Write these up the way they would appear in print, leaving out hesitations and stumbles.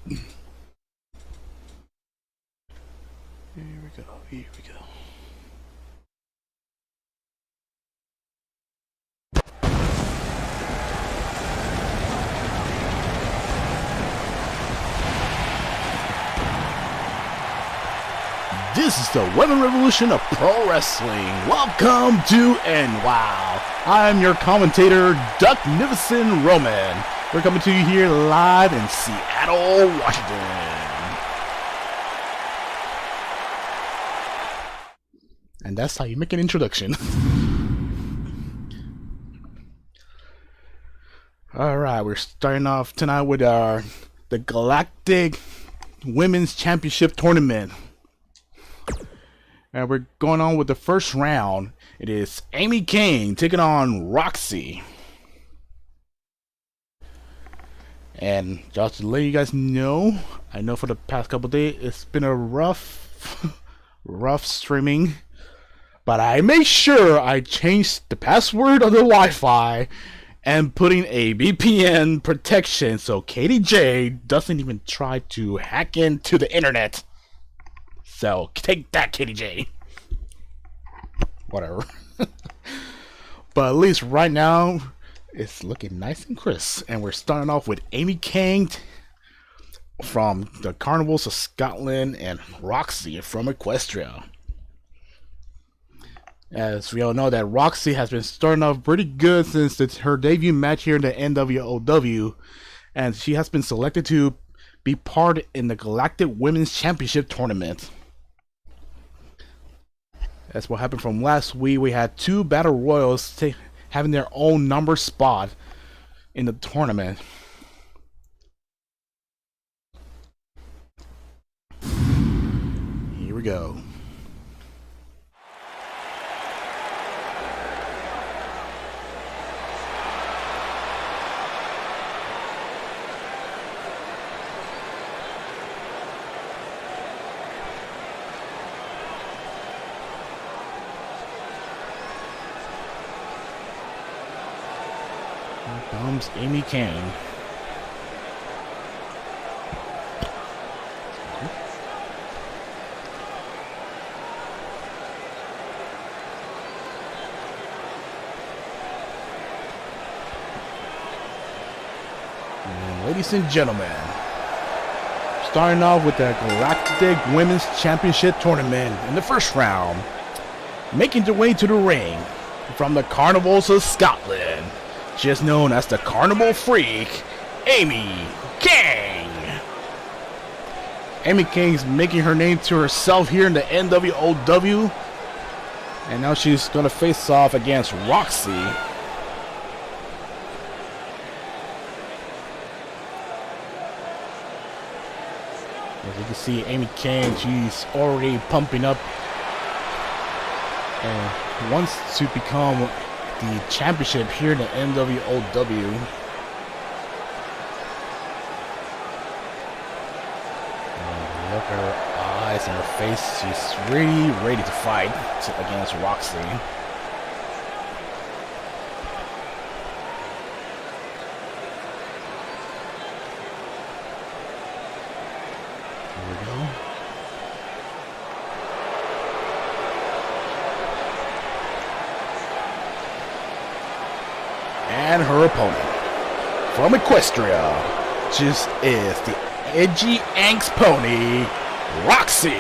Here we go. Here we go. This is the Women Revolution of Pro Wrestling. Welcome to NWOW. I'm your commentator, Ducknificent Roman. We're coming to you here live in Seattle, Washington. And that's how you make an introduction. Alright, we're starting off tonight with the Galactic Women's Championship Tournament. And we're going on with the first round. It is Amy Kang taking on Roxi. And just to let you guys know, I know for the past couple days it's been a rough streaming. But I made sure I changed the password of the Wi-Fi and putting a VPN protection so KDJ doesn't even try to hack into the internet. So take that, KDJ. Whatever. But at least right now it's looking nice and crisp. And we're starting off with Amy Kang from the Carnivals of Scotland and Roxi from Estrella. As we all know, that Roxi has been starting off pretty good since her debut match here in the NWOW, and she has been selected to be part in the Galactic Women's Championship Tournament. That's what happened from last week. We had two Battle Royals having their own number spot in the tournament. Here we go. Comes Amy Kang. And ladies and gentlemen, starting off with the Galactic Women's Championship Tournament in the first round, making their way to the ring from the Carnivals of Scotland, just known as the Carnival Freak, Amy Kang. Amy Kang's making her name to herself here in the NWOW, and now she's gonna face off against Roxi. As you can see, Amy Kang, she's already pumping up and wants to become the championship here in the NWOW. And look at her eyes and her face. She's really ready to fight against Roxi. Here we go. And her opponent from Estrella, just is the edgy angst pony, Roxi.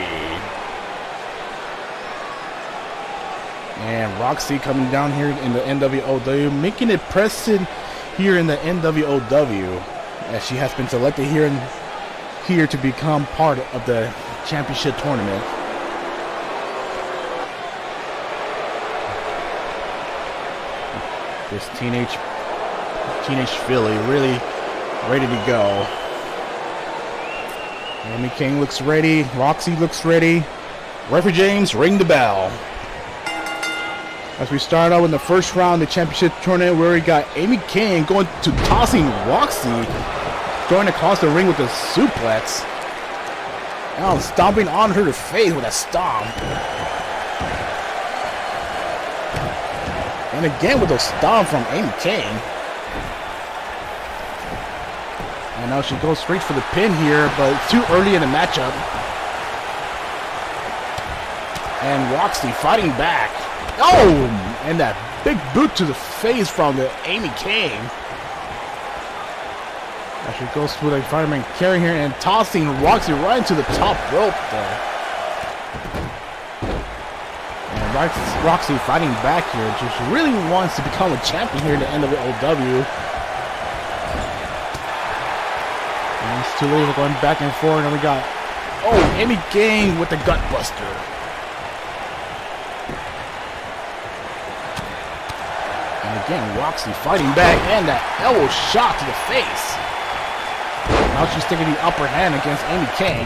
And Roxi coming down here in the NWOW, making it present here in the NWOW, as she has been selected here to become part of the championship tournament. This teenage filly really ready to go. Amy Kang looks ready. Roxi looks ready. Referee James, ring the bell. As we start out in the first round of the championship tournament, where we got Amy Kang going to tossing Roxi, throwing across the ring with a suplex. Now stomping on her face with a stomp. And again with a stomp from Amy Kang. And now she goes straight for the pin here, but it's too early in the matchup. And Roxi fighting back. Oh! And that big boot to the face from the McKay. As she goes through the fireman carry here and tossing Roxi right into the top rope there. And Roxi fighting back here. She really wants to become a champion here in the NWOW. And it's too late. We're going back and forth, and we got McKay with the gut buster. And again, Roxi fighting back, and that elbow shot to the face. Now she's taking the upper hand against McKay.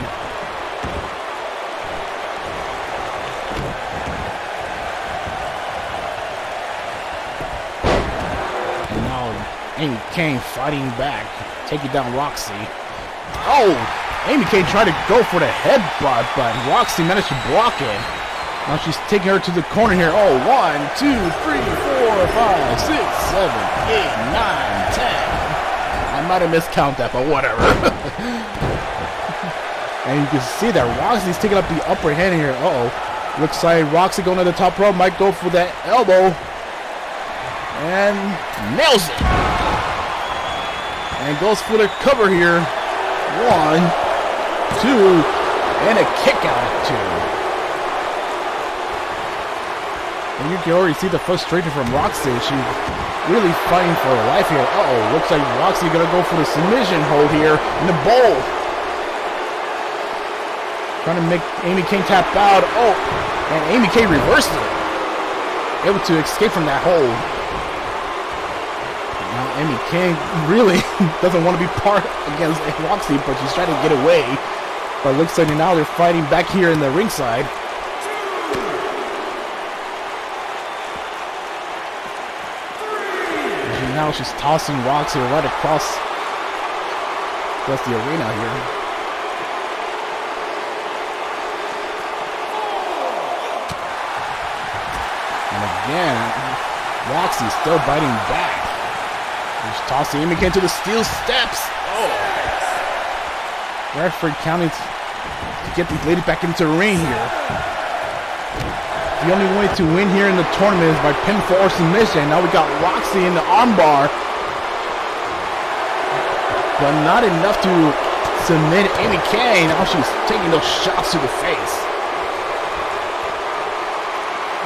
And now McKay fighting back, taking down Roxi. Oh! McKay tried to go for the headbutt, but Roxi managed to block it. Now she's taking her to the corner here. Oh, 1, 2, 3, 4, 5, 6, 7, 8, 9, 10. I might have miscounted that, but whatever. And you can see that Roxy's taking up the upper hand here. Looks like Roxi going to the top rope, might go for that elbow. And nails it. And goes for the cover here. 1, 2, and a kick out at 2. And you can already see the frustration from Roxi. She's really fighting for her life here. Looks like Roxi gonna go for the submission hold here in the bowl. Trying to make McKay tap out. And McKay reversed it. Able to escape from that hold. Now McKay really doesn't want to be part against Roxi, but she's trying to get away. But it looks like now they're fighting back here in the ringside. Now she's tossing Roxi right across the arena here. And again, Roxi still biting back. She's tossing him again to the steel steps. Referee counting to get these ladies back into the ring here. The only way to win here in the tournament is by pinfall or submission. Now we got Roxi in the armbar. But not enough to submit McKay. Now she's taking those shots to the face.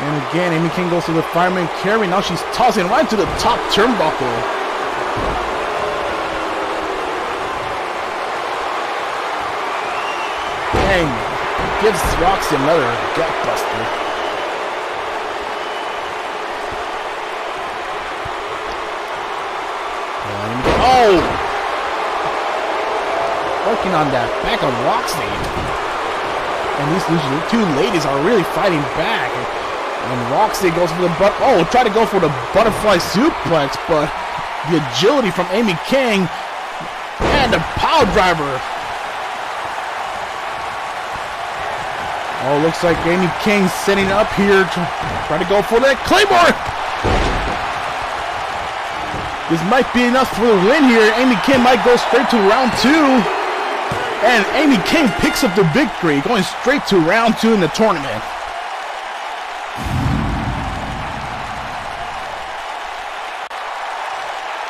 And again, McKay goes to the fireman carry. Now she's tossing right to the top turnbuckle. And gives Roxi another gut buster. Working on that back on Roxi. And these two ladies are really fighting back. And Roxi goes for the try to go for the butterfly suplex, but the agility from McKay and the power driver. Looks like McKay setting up here to try to go for that Claymore. This might be enough for the win here. McKay might go straight to round 2. And McKay picks up the victory, going straight to round 2 in the tournament.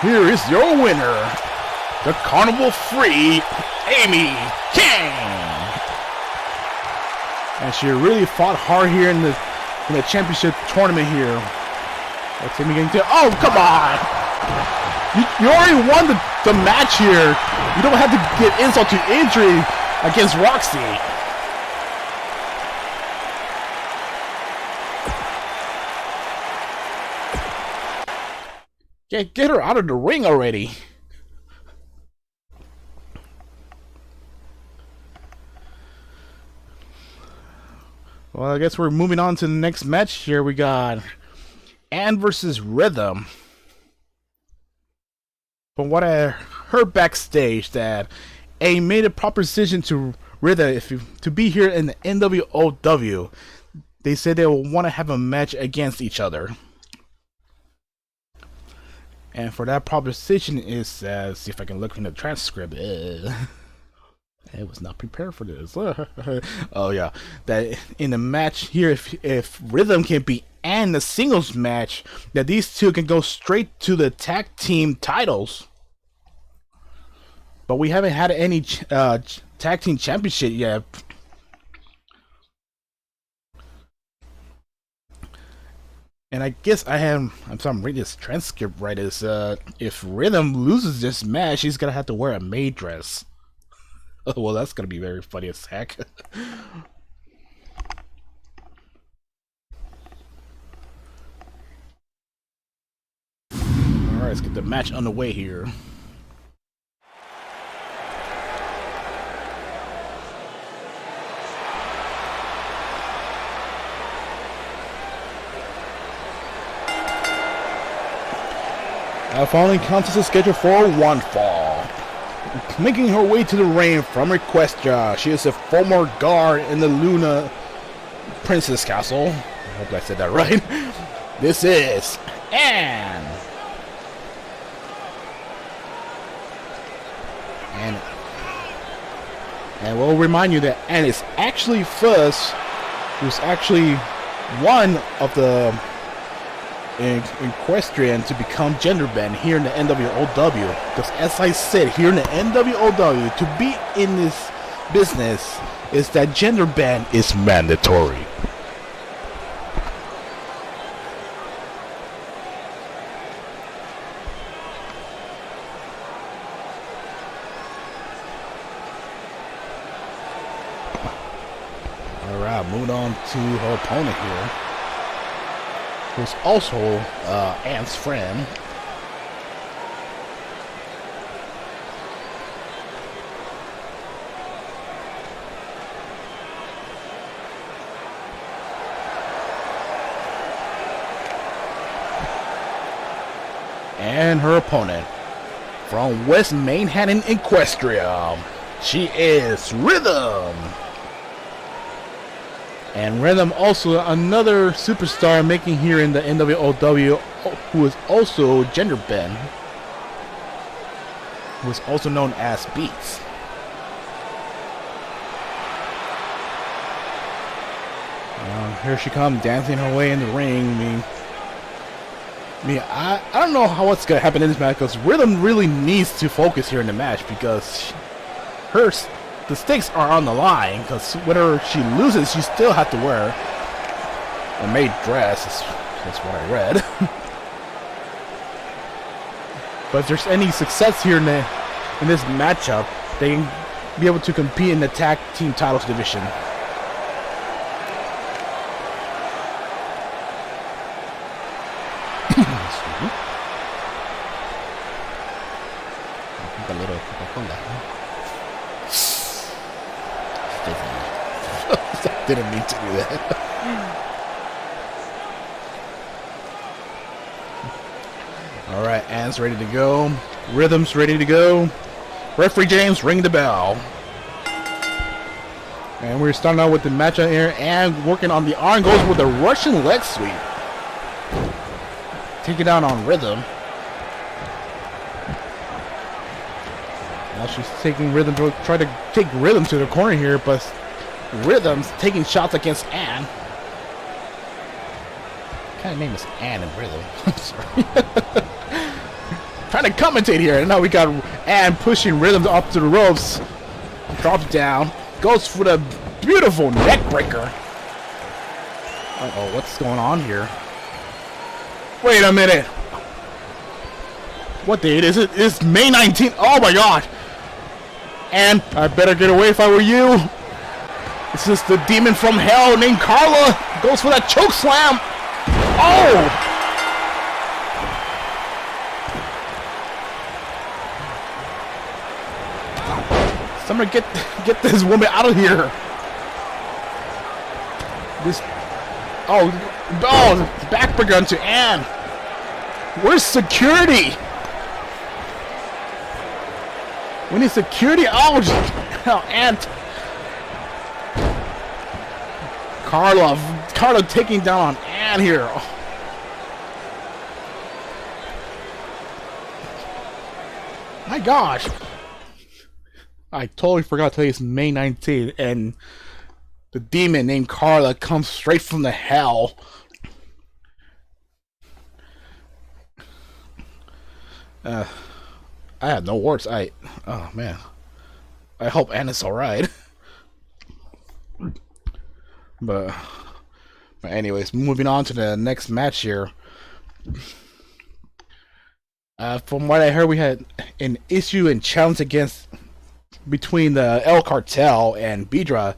Here is your winner, the Carnival Free, Kang. And she really fought hard here in the championship tournament here. Let's see me getting to. Come on! You already won the match here. You don't have to get insult to injury against Roxi. Get her out of the ring already. Well, I guess we're moving on to the next match here. We got Ann versus Rhythm. From what I heard backstage, that A made a proposition to Rhythm to be here in the NWOW. They said they will want to have a match against each other. And for that proposition is, see if I can look in the transcript. I was not prepared for this. Oh yeah, that in the match here, if Rhythm can be and the singles match, that these two can go straight to the tag team titles. But we haven't had any tag team championship yet. And I guess I'm reading this transcript right, is if Rhythm loses this match, he's gonna have to wear a maid dress. Well, that's gonna be very funny as heck. Alright, let's get the match underway here. Our following contest is scheduled for one fall. Making her way to the ring from Estrella, she is a former guard in the Luna Princess Castle. I hope I said that right. This is Anne. And we'll remind you that Anne is actually first, who's actually one of the equestrian to become gender bend here in the NWOW. Because as I said, here in the NWOW, to be in this business is that gender bend is mandatory. Alright, moving on to her opponent here, who's also Anne's friend. And her opponent from West Manhattan, Equestria, she is Rhythm. And Rhythm, also another superstar making here in the NWOW, who is also gender bend, who is also known as Beats. Here she comes, dancing her way in the ring. I don't know what's gonna happen in this match, because Rhythm really needs to focus here in the match, because the stakes are on the line, because whether she loses, she still has to wear a maid dress. That's what I read. But if there's any success here in this matchup, they can be able to compete in the tag team titles division. Didn't mean to do that. Alright, Anne's ready to go. Rhythm's ready to go. Referee James, ring the bell. And we're starting out with the matchup here. Anne working on the arm, goes with a Russian leg sweep. Take it down on Rhythm. Now she's taking Rhythm to try to take Rhythm to the corner here, but Rhythm's taking shots against Anne. What kind of name is Anne and Rhythm? I'm sorry. Trying to commentate here, and now we got Anne pushing Rhythm up to the ropes. Drops down, goes for the beautiful neck breaker. Uh-oh, what's going on here? Wait a minute. What date is it? It's May 19th. Oh my god. Anne, I better get away if I were you. This is the demon from hell named Carla. Goes for that choke slam. Oh! Somebody get this woman out of here. This. Oh, backbreaker onto Anne. Where's security? We need security. Oh, Anne. Carla taking down on Anne here. my gosh! I totally forgot today is May 19th, and the demon named Carla comes straight from the hell. I have no words. Oh man. I hope Anna's alright. But anyways, moving on to the next match here. From what I heard, we had an issue and challenge between the El Cartel and Beedra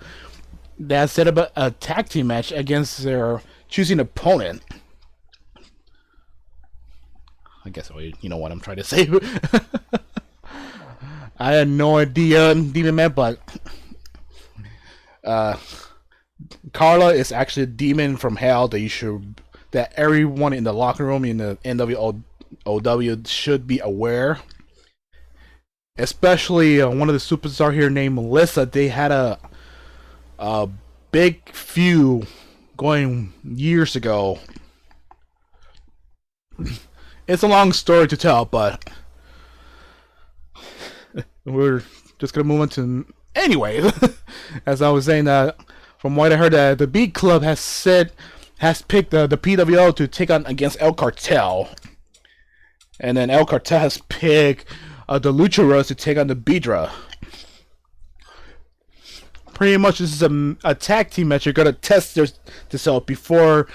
that set up a tag team match against their choosing opponent. I guess you know what I'm trying to say. I had no idea Demon Man, but Carla is actually a demon from hell that everyone in the locker room in the NWOW should be aware. Especially one of the superstars here named Melissa. They had a big feud going years ago. It's a long story to tell, but we're just gonna move on to anyway. As I was saying, from what I heard, the B Club has picked the PWO to take on against El Cartel, and then El Cartel has picked the Lucha to take on the Beedra. Pretty much, this is a tag team match. You're gonna test this out before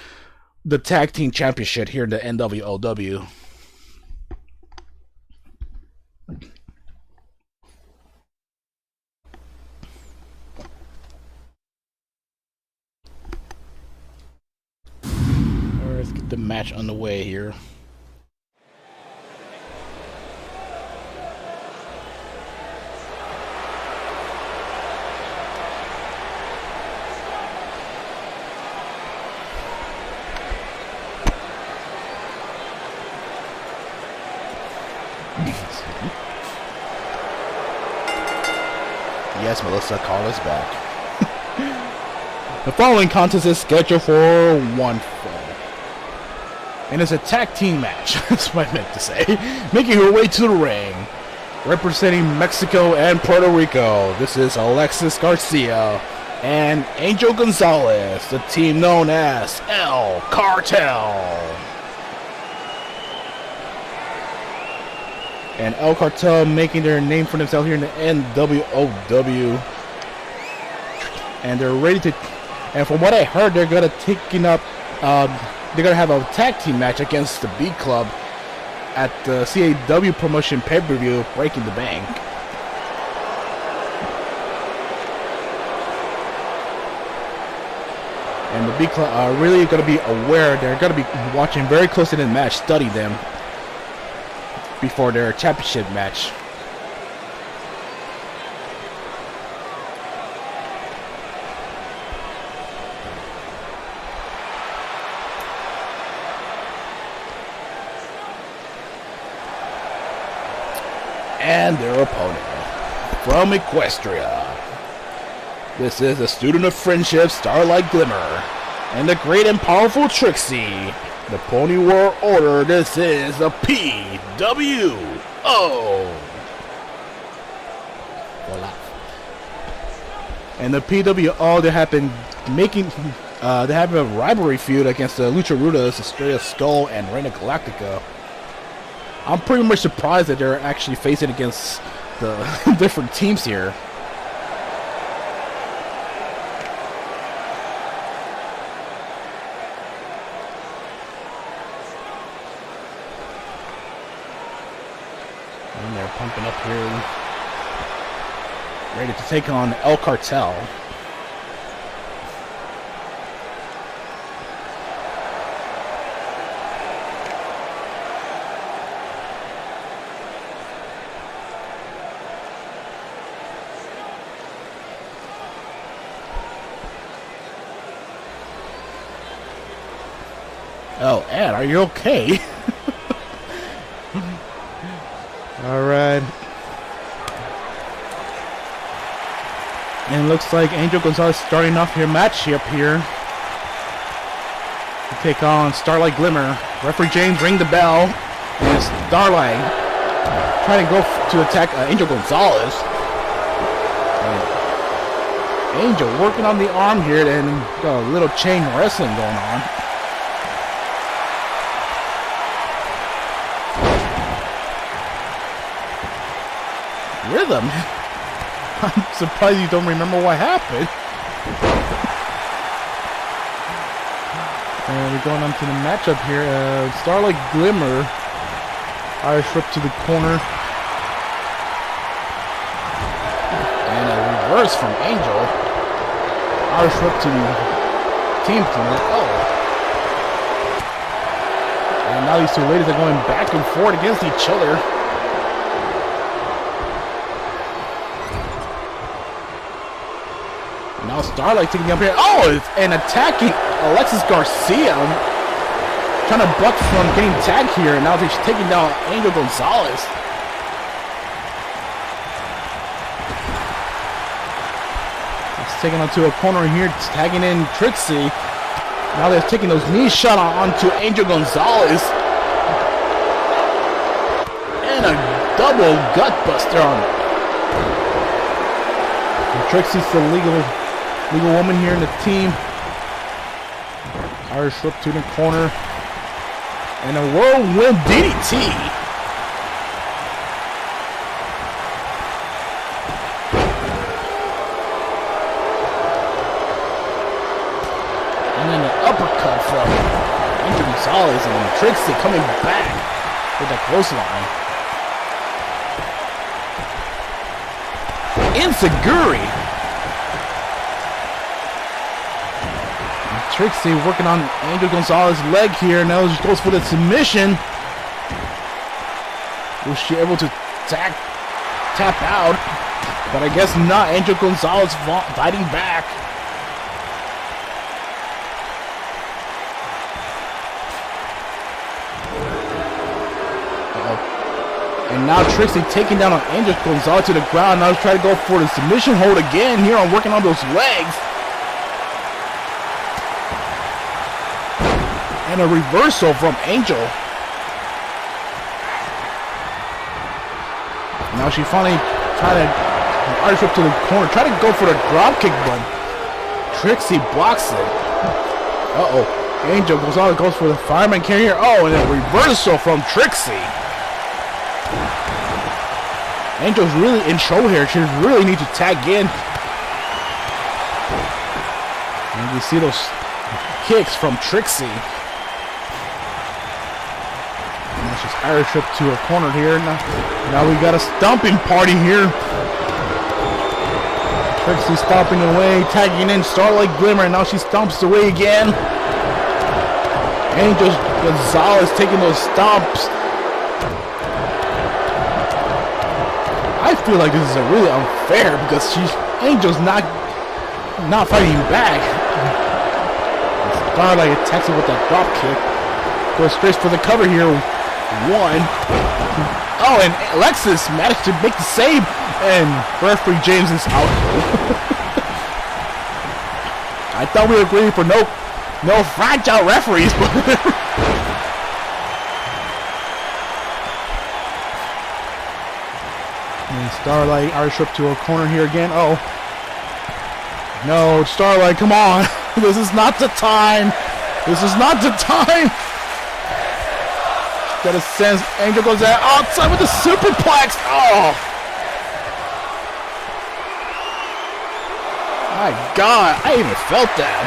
the tag team championship here in the NWOW. Let's get the match on the way here. Yes, Melissa, Carla's back. The following contest is scheduled for one fall. And it's a tag team match. That's what I meant to say. Making her way to the ring. Representing Mexico and Puerto Rico, this is Alexis Garcia and Angel Gonzalez, the team known as El Cartel. And El Cartel making their name for themselves here in the NWOW. And they're ready to... And from what I heard, they're going to they're going to have a tag team match against the B Club at the CAW promotion pay-per-view, Breaking the Bank. And the B Club are really going to be aware. They're going to be watching very closely in the match, study them before their championship match. And their opponent from Equestria. This is a student of friendship, Starlight Glimmer, and the great and powerful Trixie. The Pony World Order, this is the PWO. Voila. And the PWO, they have been making, they have a rivalry feud against the Lucha Rudas, Estrella Skull, and Reina Galactica. I'm pretty much surprised that they're actually facing against the different teams here. And they're pumping up here, ready to take on El Cartel. Oh, Ed, are you okay? Alright. And it looks like Angel Gonzalez starting off her match up here to take on Starlight Glimmer. Referee James ring the bell. And Starlight trying to go to attack Angel Gonzalez. Angel working on the arm here, and got a little chain wrestling going on. Rhythm. I'm surprised you don't remember what happened. And we're going on to the matchup here. Starlight Glimmer. Irish whip to the corner. And a reverse from Angel. Irish whip to the team corner. Oh. And now these two ladies are going back and forth against each other. Now Starlight taking up here. Oh, and attacking Alexis Garcia. Trying to buck from getting tagged here. And now she's taking down Angel Gonzalez. It's taking onto a corner here. Tagging in Trixie. Now they're taking those knee shots onto Angel Gonzalez. And a double gut buster on Trixie's the legal woman here in the team. Irish whip to the corner. And a whirlwind DDT. And then an uppercut from Angel Gonzalez, and then Trixie coming back with that clothesline. Inseguri. Trixie working on Angel Gonzalez's leg here. Now she goes for the submission. Was she able to tap out? But I guess not. Angel Gonzalez fighting back. And now Trixie taking down on Angel Gonzalez to the ground. Now she's trying to go for the submission hold again here on working on those legs. And a reversal from Angel. Now she finally trying to Irish whip to the corner. Try to go for the drop kick, but Trixie blocks it. Uh-oh. Angel Gonzalez goes for the fireman carrier. Oh, and a reversal from Trixie. Angel's really in trouble here. She really needs to tag in. And you see those kicks from Trixie. Now she's Irish whip to a corner here. Now we got a stomping party here. Trixie stomping away, tagging in Starlight Glimmer. Now she stomps away again. Angel Gonzalez taking those stomps. I feel like this is really unfair because Angel's not fighting back. Starlight attacks it with that drop kick. Goes straight for the cover here. One. Oh, and Alexis managed to make the save, and referee James is out. I thought we were agreeing for no fragile referees, but and Starlight Irish whip to a corner here again. Oh. No, Starlight, come on. This is not the time. This is not the time. Gotta send Angel goes out outside with the superplex. Oh. My God, I even felt that.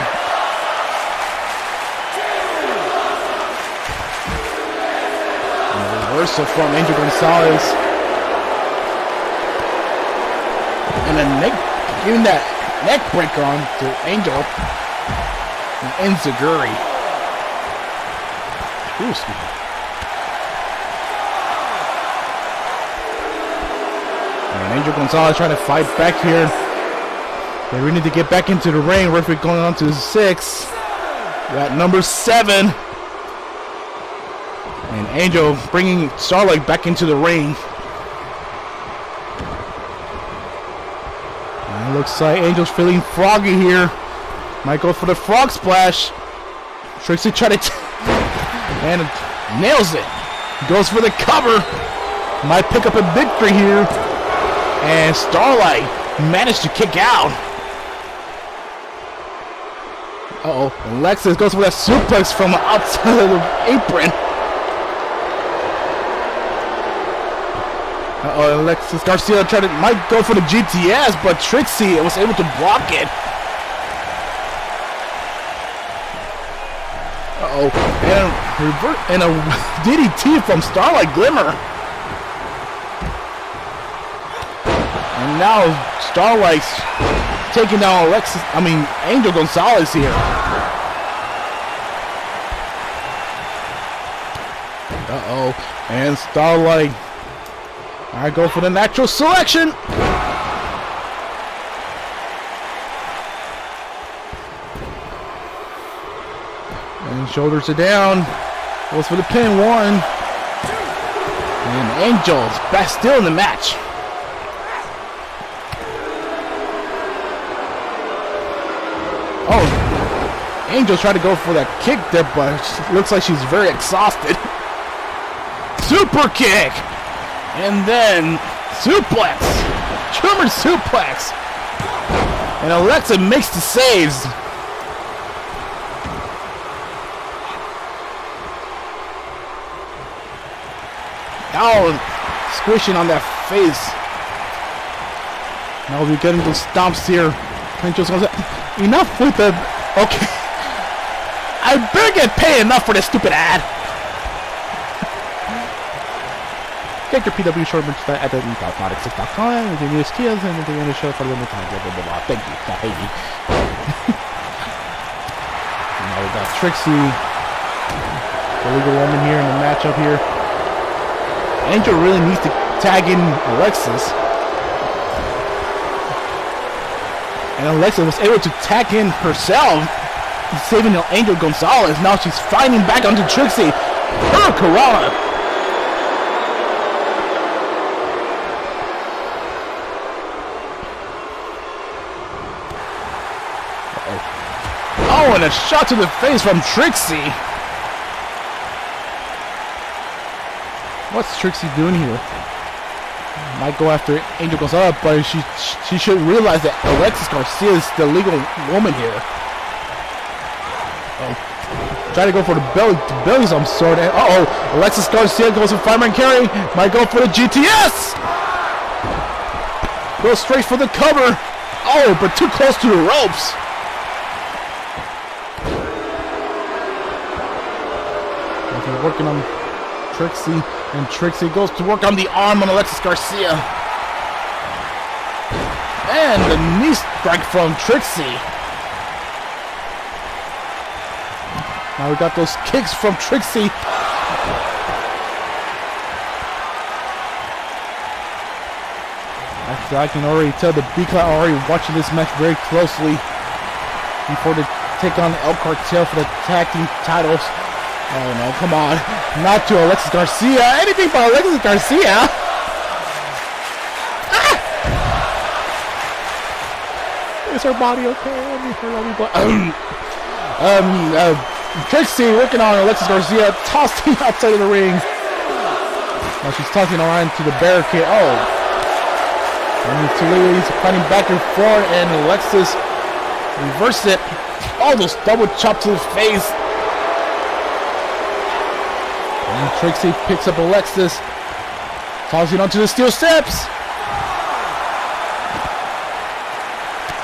And a reversal from Angel Gonzalez. And a giving that neck breaker on to Angel. And Enziguri. And Angel Gonzalez trying to fight back here. But we need to get back into the ring. Referee going on to 6. We're at number 7. And Angel bringing Starlight back into the ring. And it looks like Angel's feeling froggy here. Might go for the frog splash. Trixie tried to and nails it. Goes for the cover. might pick up a victory here. And Starlight managed to kick out. Uh-oh. Alexis goes for that suplex from outside of the apron. Uh-oh, Alexis Garcia might go for the GTS, but Trixie was able to block it. Uh-oh. And a DDT from Starlight Glimmer. And now Starlight's taking down Angel Gonzalez here. Uh-oh. And Starlight. I go for the natural selection. And shoulders are down. Goes for the pin. 1. And Angel's back still in the match. Oh, Angel's trying to go for that kick there, but it looks like she's very exhausted. Super kick! And then suplex! German suplex! And Alexa makes the saves. Oh, squishing on that face. Now we're getting those stomps here. Angel's gonna say, enough with the... Okay. I better get paid enough for this stupid ad. Get your PW short merchandise at the.nautic6.com with your newest skills and anything in the show for the time. Blah, blah, blah, blah. Thank you. Not Hailey. Now we got Trixie, the legal woman here in the matchup here. Angel really needs to tag in Alexis. And Alexis was able to tag in herself, saving Angel Gonzalez. Now she's fighting back onto Trixie. Corona. Oh, and a shot to the face from Trixie. What's Trixie doing here? Might go after Angel Gonzalez, but she should realize that Alexis Garcia is the legal woman here. Oh, try to go for the belly some sort. Uh-oh, Alexis Garcia goes for fireman carry. Might go for the GTS. Goes straight for the cover. Oh, but too close to the ropes. Okay, working on Trixie, and Trixie goes to work on the arm on Alexis Garcia. And the knee strike from Trixie. Now we got those kicks from Trixie. I can already tell the Beeyako are already watching this match very closely before they take on El Cartel for the tag team titles. Oh no, come on. Not to Alexis Garcia. Anything for Alexis Garcia. Ah! Is her body okay? Trixie working on Alexis Garcia, tossing outside of the ring. Now she's tossing around to the barricade. Oh. And two ladies fighting back and forth, and Alexis reversed it. Oh, those double chops to the face. And Trixie picks up Alexis, tossing onto the steel steps.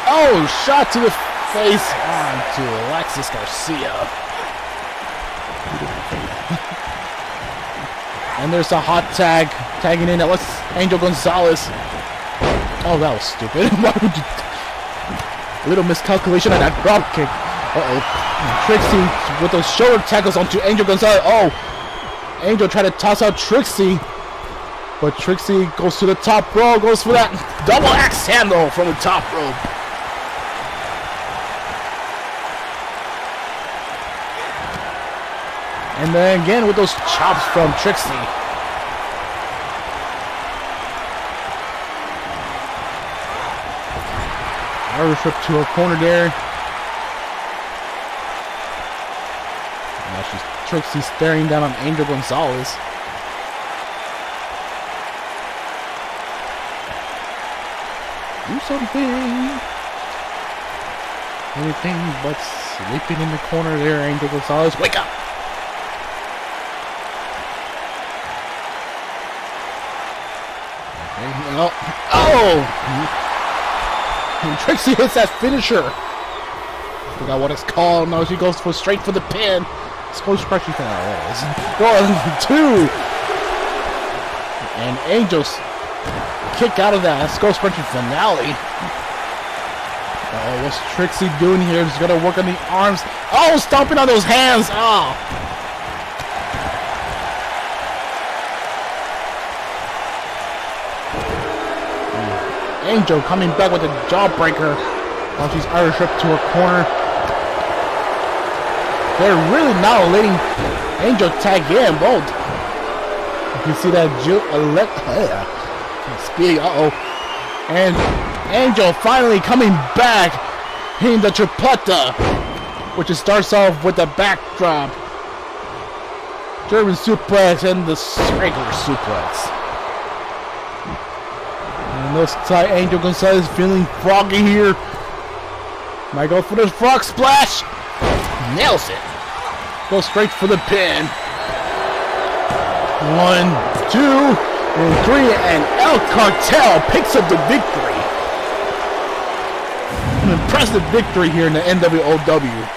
Oh, shot to the face onto Alexis Garcia. And there's a hot tag, tagging in Alexis Angel Gonzalez. Oh, that was stupid. Why would you... A little miscalculation on that drop kick. Uh-oh. Trixie with those shoulder tackles onto Angel Gonzalez. Oh. Angel tried to toss out Trixie. But Trixie goes to the top rope. Goes for that double axe handle from the top rope. And then again with those chops from Trixie. Irish whip to her corner there. Now she's Trixie staring down on Angel Gonzalez. Do something. Anything but sleeping in the corner there, Angel Gonzalez. Wake up! Okay, no. Oh! And Trixie hits that finisher. Forgot what it's called. No, she goes straight for the pin. Skull crushing thing. One, two. And Angel's kick out of that skull crushing finale. Oh, what's Trixie doing here? She's gonna work on the arms. Oh, stomping on those hands. Oh. Angel coming back with a jawbreaker while she's Irish up to her corner. They're really now letting Angel tag in. Both. You can see that speed. And Angel finally coming back, hitting the tripleta, which starts off with the backdrop, German suplex, and the regular suplex. And looks like Angel Gonzalez feeling froggy here. Might go for the frog splash. Nails it. Goes straight for the pin. 1, 2, and 3, and El Cartel picks up the victory. An impressive victory here in the NWOW.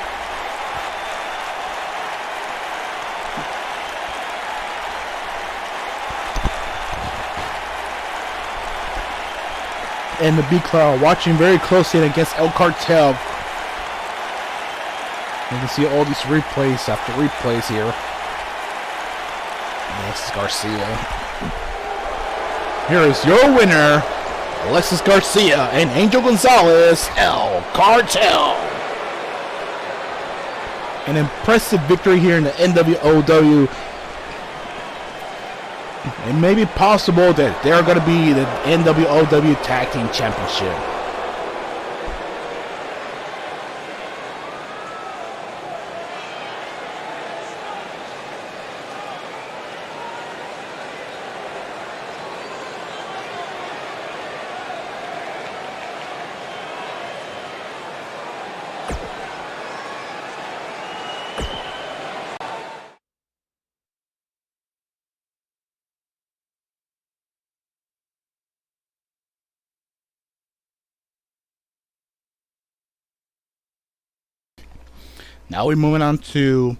And the B-Cloud watching very closely against El Cartel. You can see all these replays after replays here. Alexis Garcia. Here is your winner, Alexis Garcia and Angel Gonzalez, El Cartel. An impressive victory here in the NWOW. It may be possible that they're going to be the NWOW Tag Team Championship. Now we're moving on to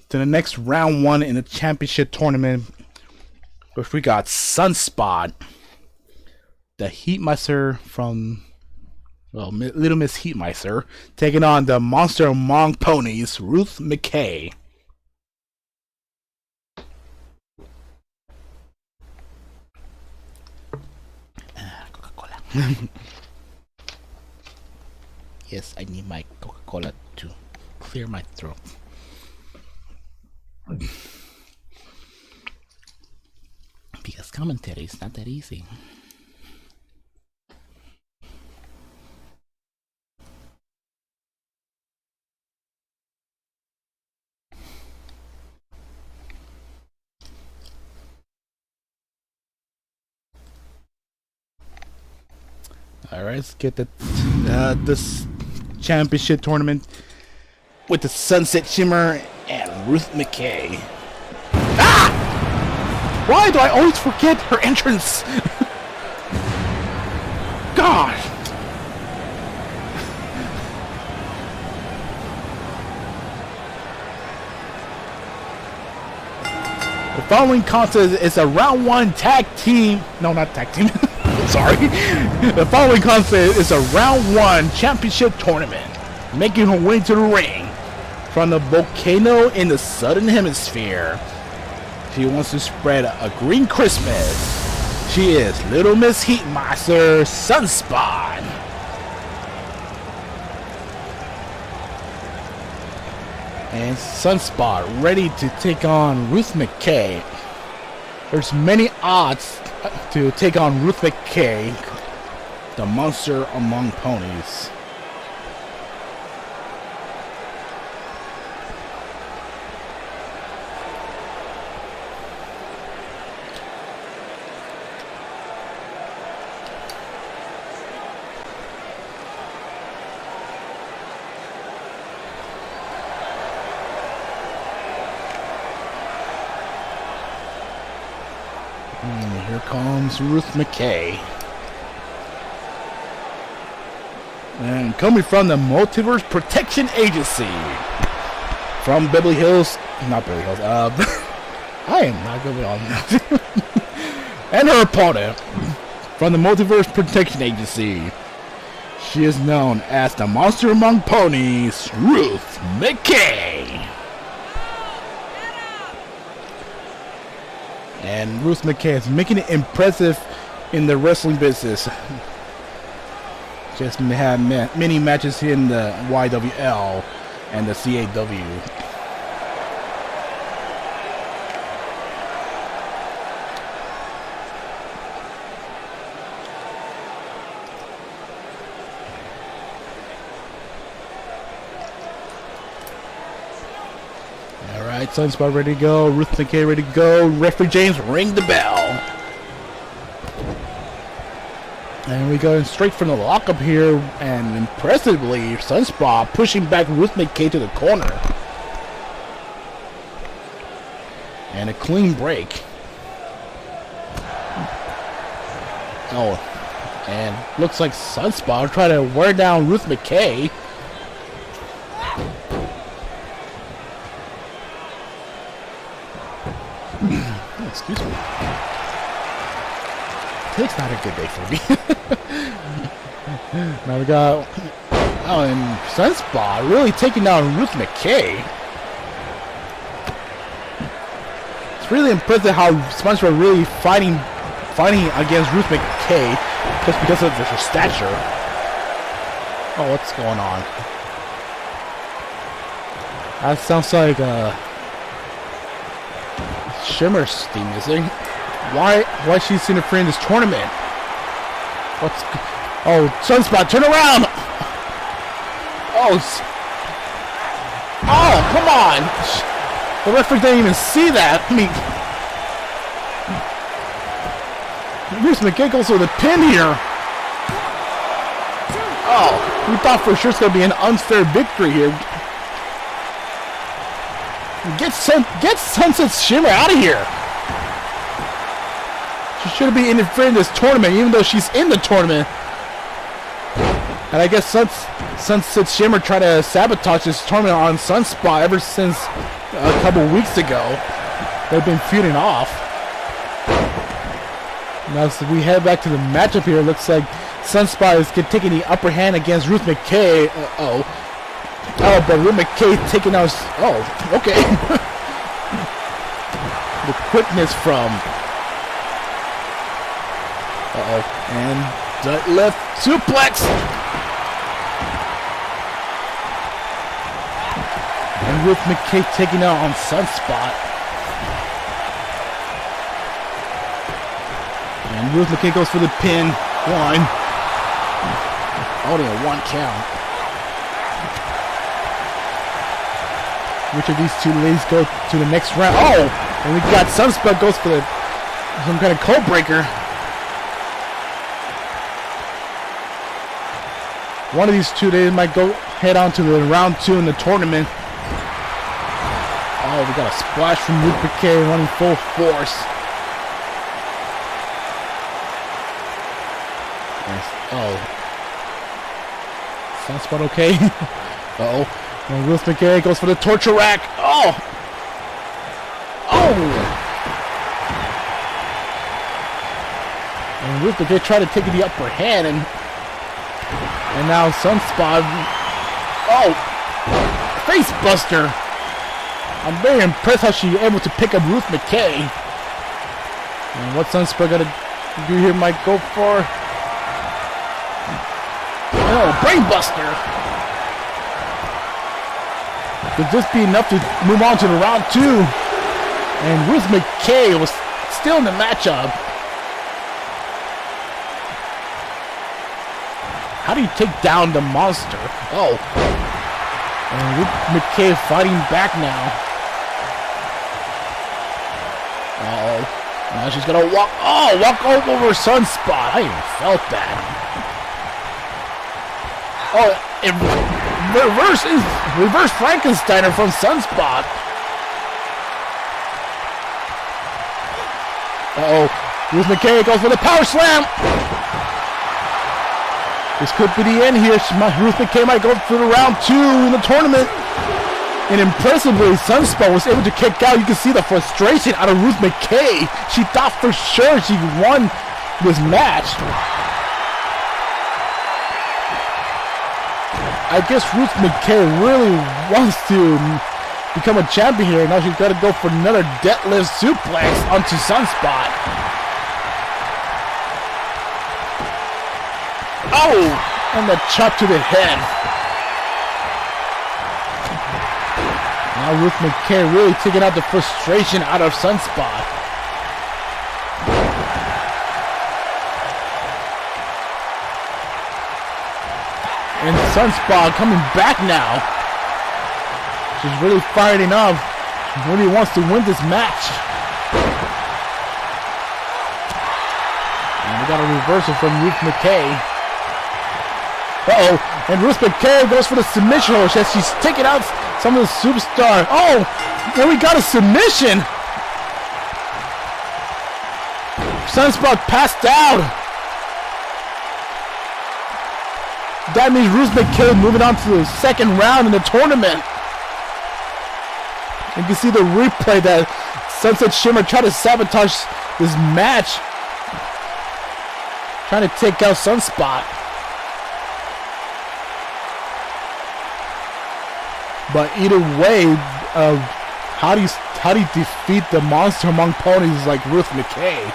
the next round one in the championship tournament, which we got Sunspot, the Heatmeister from, well, Little Miss Heatmeister, taking on the Monster Among Ponies, Ruth McKay. Coca-Cola. Yes, I need my Coca-Cola to clear my throat. Because commentary is not that easy. Alright, let's get this championship tournament with the Sunset Shimmer and Ruth McKay. Ah! Why do I always forget her entrance? God! The following contest is a round one tag team. No, not tag team. Sorry. The following contest is a round one championship tournament, making her way to the ring from the volcano in the southern hemisphere. She wants to spread a green Christmas. She is Little Miss Heatmeister Sunspot. And Sunspot ready to take on Ruth McKay. There's many odds to take on Ruth McKay, the Monster Among Ponies. Here comes Ruth McKay. And coming from the Multiverse Protection Agency. From Beverly Hills. Not Beverly Hills. I am not going on that. And her opponent. From the Multiverse Protection Agency. She is known as the Monster Among Ponies, Ruth McKay. And Ruth McKay is making it impressive in the wrestling business. Just had many matches here in the YWL and the CAW. Alright, Sunspot ready to go. Ruth McKay ready to go. Referee James, ring the bell. And we go straight from the lockup here. And impressively, Sunspot pushing back Ruth McKay to the corner. And a clean break. Oh, and looks like Sunspot trying to wear down Ruth McKay. Excuse me. Today's not a good day for me. Now we got... Oh, and Sunspot really taking down Ruth McKay. It's really impressive how Sunspot really fighting against Ruth McKay just because of her stature. Oh, what's going on? That sounds like Shimmer's theme missing. Why she's interfering in this tournament? Oh, Sunspot, turn around! Oh, come on! The referee didn't even see that. I mean, Ruth McKay goes with a pin here. Oh, we thought for sure it's gonna be an unfair victory here. Get Sunset Shimmer out of here. She shouldn't be interfering in this tournament, even though she's in the tournament. And I guess Sunset Shimmer tried to sabotage this tournament on Sunspot ever since a couple weeks ago. They've been feuding off. Now as we head back to the matchup here, it looks like Sunspot is taking the upper hand against Ruth McKay. Oh, but Ruth McKay taking out... Oh, okay. The quickness from... And left suplex. And Ruth McKay taking out on Sunspot. And Ruth McKay goes for the pin. One. Only a 1 count. Which of these two ladies go to the next round? Oh! And we got Sunspot goes for some kind of code breaker. One of these two, they might go head on to the round 2 in the tournament. Oh, we got a splash from Ruth McKay running full force. Oh. Sunspot okay? Uh-oh. And Ruth McKay goes for the torture rack. Oh! Oh! And Ruth McKay tried to take the upper hand, and now Sunspot. Oh! Face buster! I'm very impressed how she's able to pick up Ruth McKay. And what Sunspot gonna do here might go for... Oh, brainbuster! Could this be enough to move on to the round 2? And Ruth McKay was still in the matchup. How do you take down the monster? Oh. And Ruth McKay fighting back now. Uh-oh. Now she's gonna walk over Sunspot. I even felt that. Oh, reverse Frankensteiner from Sunspot. Uh-oh. Ruth McKay goes for the power slam. This could be the end here. Ruth McKay might go through the round 2 in the tournament. And impressively, Sunspot was able to kick out. You can see the frustration out of Ruth McKay. She thought for sure she won this match. I guess Ruth McKay really wants to become a champion here. Now she's got to go for another deadlift suplex onto Sunspot. Oh! And the chop to the head. Now Ruth McKay really taking out the frustration out of Sunspot. And Sunspot coming back now. She's really firing up. She really wants to win this match. And we got a reversal from Ruth McKay. Uh-oh. And Ruth McKay goes for the submission hold as she's taking out some of the superstar. Oh! And we got a submission! Sunspot passed out. That means Ruth McKay moving on to the second round in the tournament. You can see the replay that Sunset Shimmer tried to sabotage this match. Trying to take out Sunspot. But either way, how do you defeat the monster among ponies like Ruth McKay?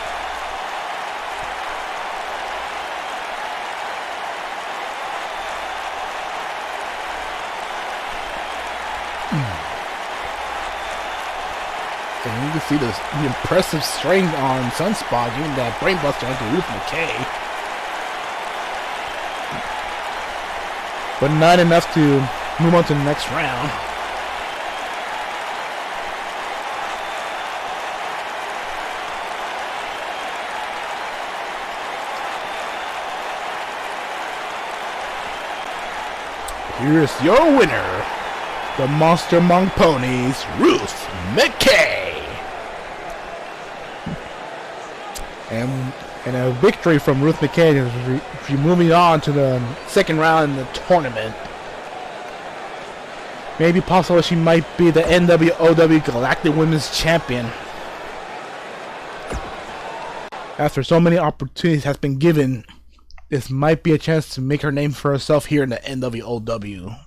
And you can see the impressive strength on Sunspot giving that brainbuster onto Ruth McKay. But not enough to move on to the next round. Here's your winner, the Monster Among Ponies, Ruth McKay. And a victory from Ruth McKay is moving on to the second round in the tournament. Maybe possible she might be the NWOW Galactic Women's Champion. After so many opportunities has been given, this might be a chance to make her name for herself here in the NWOW.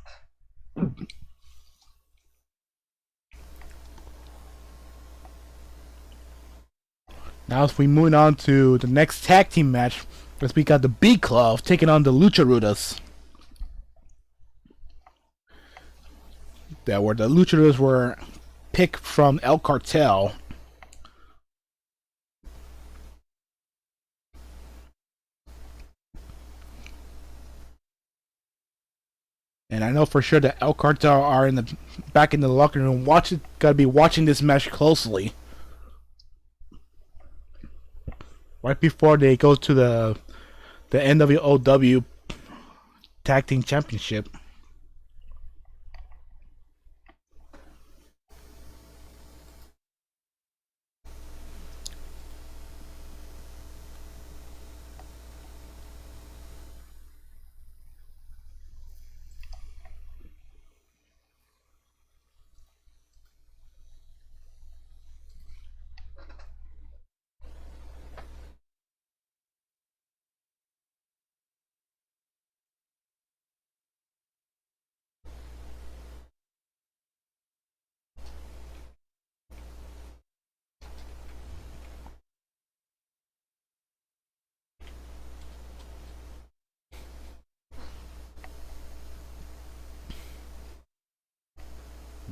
Now as we move on to the next tag team match, as we got the B Club taking on the Lucha Rudas. That were the Luchadors were picked from El Cartel. And I know for sure that El Cartel are in the back in the locker room gotta be watching this match closely. Right before they go to the NWOW Tag Team Championship.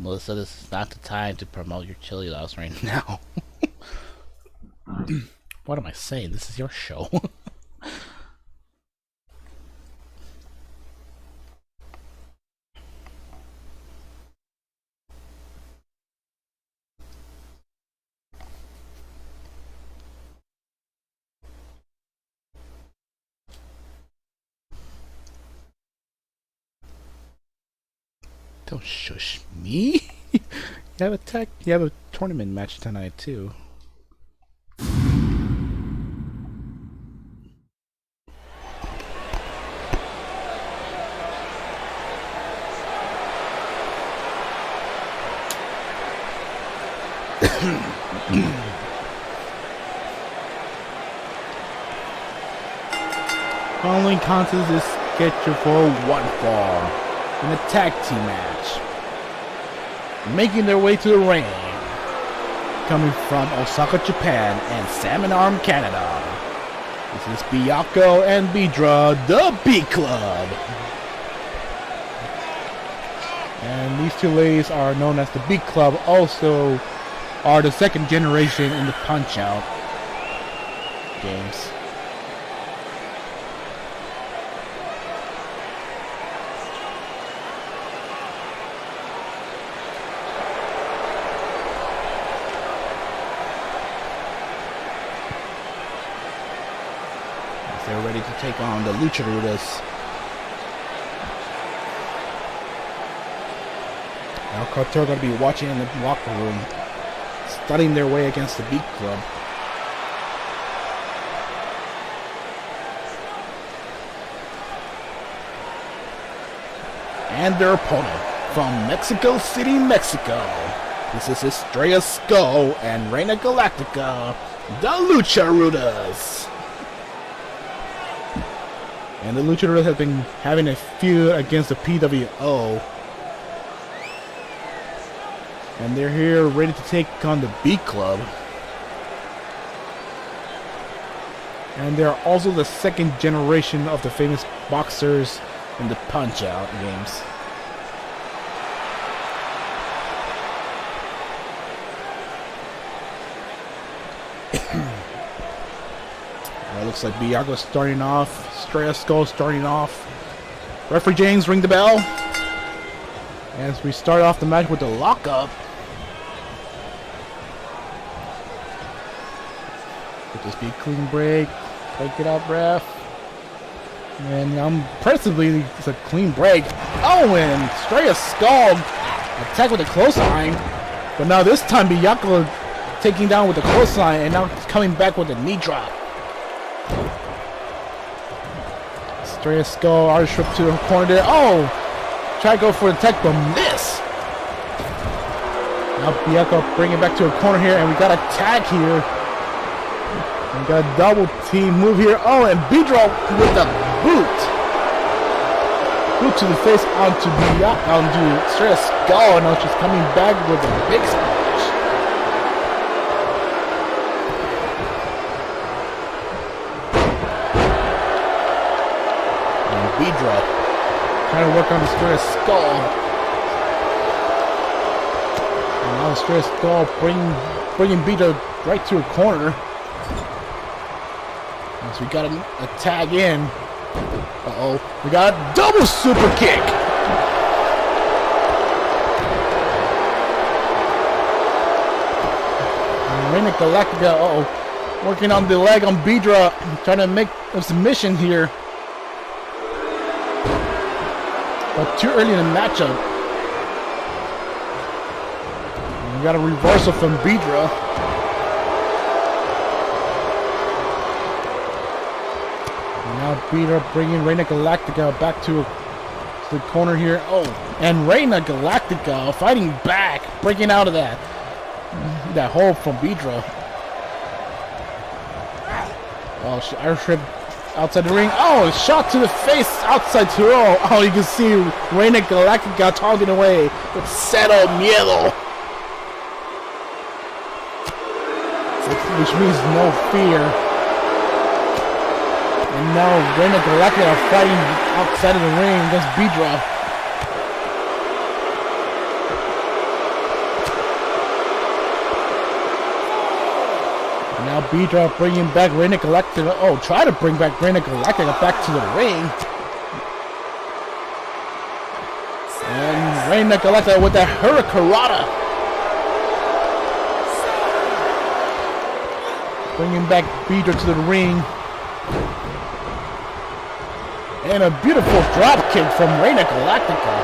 Melissa, this is not the time to promote your chili dogs right now. What am I saying? This is your show. Don't shush me. You have a tournament match tonight too. Following contest is scheduled for one fall in a tag team match. Making their way to the ring, coming from Osaka, Japan and Salmon Arm, Canada. This is Beeyako and Beedra, the B Club. And these two ladies are known as the B Club, also are the second generation in the Punch-Out games. They're ready to take on the Lucha Rudas. Now Cartel going to be watching in the locker room, studying their way against the Beat Club. And their opponent from Mexico City, Mexico. This is Estrella Skull and Reina Galactica, the Lucha Rudas. And the Lucha Rudas have been having a feud against the PWO. And they're here ready to take on the B Club. And they're also the second generation of the famous boxers in the Punch-Out games. It looks like Beeyako starting off. Estrella Skull starting off. Referee James, ring the bell. As we start off the match with the lockup. Could this be a clean break? Break it up, ref. And impressively, it's a clean break. Oh, and Estrella Skull attack with a clothesline. But now this time Beeyako taking down with the clothesline and now coming back with a knee drop. Estrella Skull, Irish whip to the corner there. Oh! Try to go for the tech, but miss. Now Beeyako bring it back to a corner here, and we got a tag here. We got a double team move here. Oh, and Beedra with the boot. Boot to the face onto Beeyako, onto Estrella Skull, and now she's coming back with a big splash. Beedra trying to work on Estrella Skull. And now Estrella Skull bringing Beedra right to a corner. So we got a tag in. Uh-oh. We got a double super kick. And Reina Galactica, uh-oh. Working on the leg on Beedra. Trying to make a submission here. But too early in the matchup. We got a reversal from Beedra. And now Beedra bringing Reina Galactica back to the corner here. Oh, and Reina Galactica fighting back, breaking out of that hold from Beedra. Oh, Irish whip outside the ring. Oh, shot to the face outside to roll. Oh, you can see Reina Galactica talking away with Cero Miedo. Which means no fear. And now Reina Galactica are fighting outside of the ring against Beedra. Now Beedra bringing back Reina Galactica. Oh, try to bring back Reina Galactica back to the ring. And Reina Galactica with the Hurricanrana. Bringing back Beedra to the ring. And a beautiful drop kick from Reina Galactica.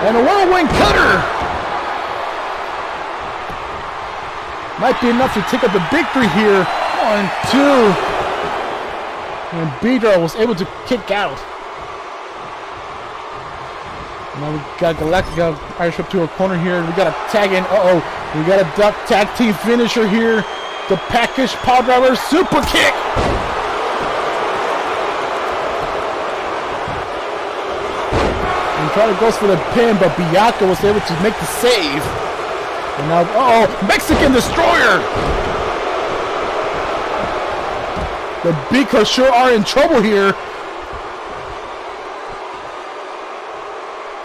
And a whirlwind cutter. Might be enough to take up the victory here. 1, 2. And Beedra was able to kick out. Now we got Galactica Irish up to a corner here. We got a tag in. Uh-oh. We got a duck tag team finisher here. The package power driver super kick. And try to go for the pin, but Beeyako was able to make the save. And now, uh-oh, Mexican Destroyer. The Beeyako sure are in trouble here.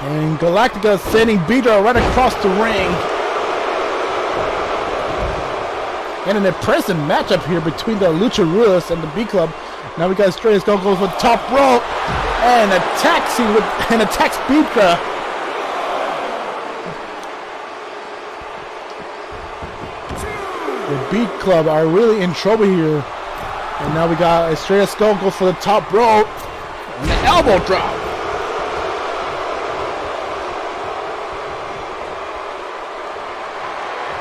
And Galactica sending Beedra right across the ring. And an impressive matchup here between the Lucha Rudas and the B Club. Now we got Estrella going to go for the top rope. And attacks Beedra. The B Club are really in trouble here. And now we got Estrella Skull go for the top rope. And the elbow drop.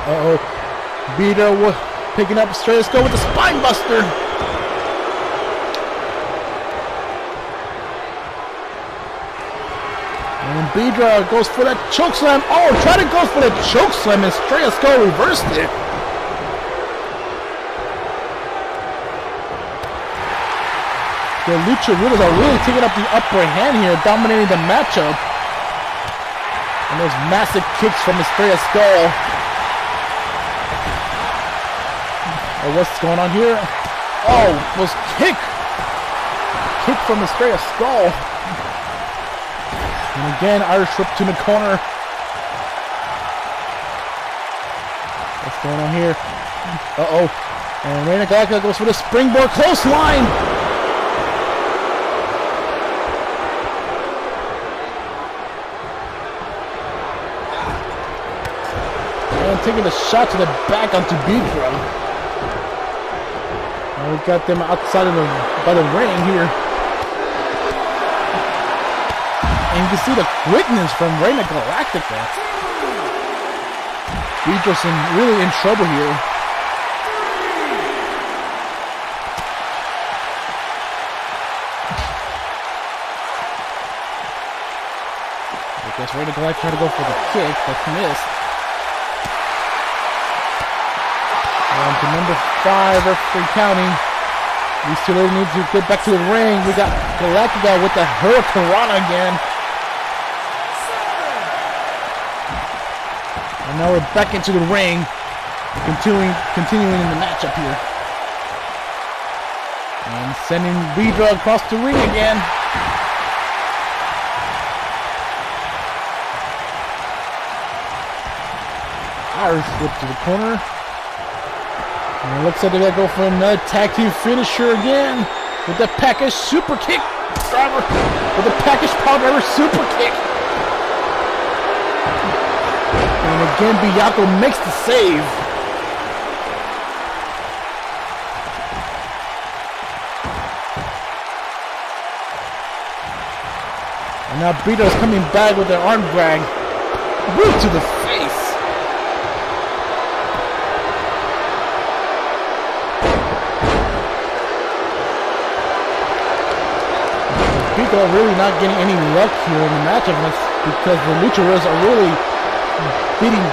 Uh-oh. Beedra picking up Estrella Skull with the spine buster. And Beedra goes for that choke slam. Oh, try to go for the choke slam. Estrella Skull reversed it. The Lucha Rudas are really taking up the upper hand here, dominating the matchup. And those massive kicks from Estrella Skull. Oh, what's going on here? Oh, was kick from Estrella Skull. And again, Irish whip to the corner. What's going on here? Uh-oh. And Reina Galactica goes for the springboard clothesline. And taking a shot to the back onto Beedra. We got them outside of by the ring here. And you can see the quickness from Reina Galactica. Beedra's really in trouble here. I guess Reina Galactica tried to go for the kick, but missed. And to number 5, referee counting. These two ladies need to get back to the ring. We got Galactica with the Hurricanrana again. And now we're back into the ring. Continuing in the matchup here. And sending Beedra across the ring again. Irish whip to the corner. And it looks like they're going to go for another tag team finisher again. With the package super kick driver. With the package power driver super kick. And again, Beeyako makes the save. And now Beedra's coming back with their arm drag. Root to the face. Beeyako really not getting any luck here in the matchup, and that's because the Lucha Rudas are really beating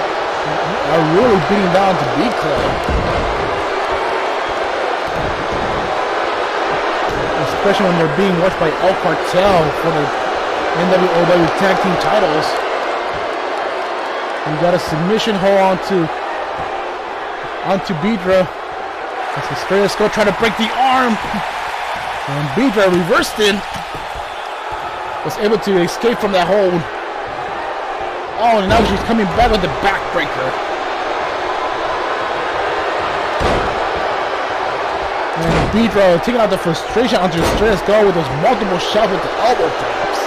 down to B Club. Especially when they're being watched by El Cartel for the NWOW tag team titles. We got a submission hold onto Beedra. As Estrella Skull trying to break the arm. And Beedra reversed it. Was able to escape from that hold. Oh, and now she's coming back with the backbreaker. And Beedra taking out the frustration onto Estrella Skull with those multiple shots with the elbow drops.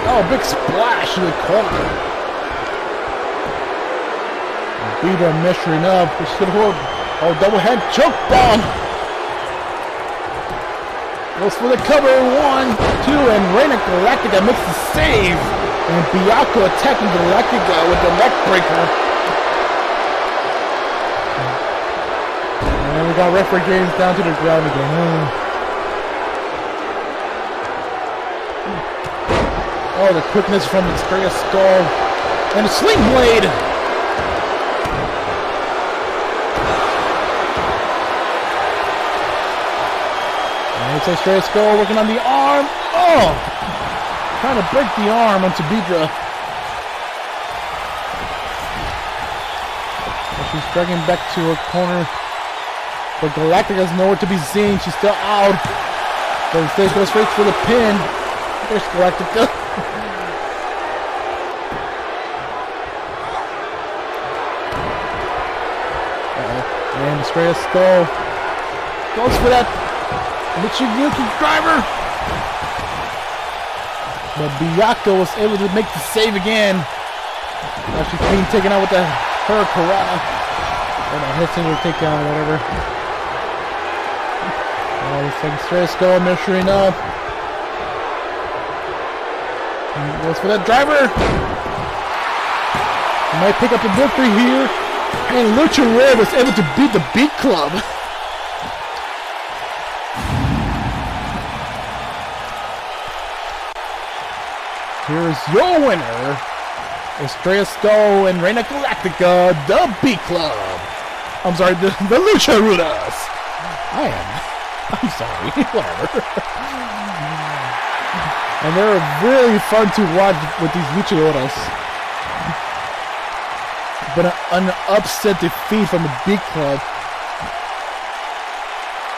Oh, big splash in the corner. Beedra measuring up. She's gonna hold. Oh, double head choke bomb. Goes for the cover. 1, 2, and Reina Galactica makes the save. And Beeyako attacking Galactica with the neck breaker. And we got referee James down to the ground again. Oh, the quickness from Estrella's skull. And a sling blade! And it's Estrella's skull working on the arm. Oh! Trying to break the arm onto Beedra. She's dragging back to her corner. But Galactica's nowhere to be seen. She's still out. But instead goes straight for the pin. There's Galactica. And Estrella's skull goes for that Lucha driver. But Beeyako was able to make the save again. Now she's being taken out with the Hurricanrana. Or the head single takedown, whatever. Oh, looks like Estrella's skull measuring up. And he goes for that driver. He might pick up the victory here. And Lucha was able to beat the Beat Club. Here is your winner, Estrella Skull and Reina Galactica, the Beat Club. I'm sorry, the Lucha Rudas. I'm sorry, whatever. And they're really fun to watch with these luchadoras. But an upset defeat from the Beat Club.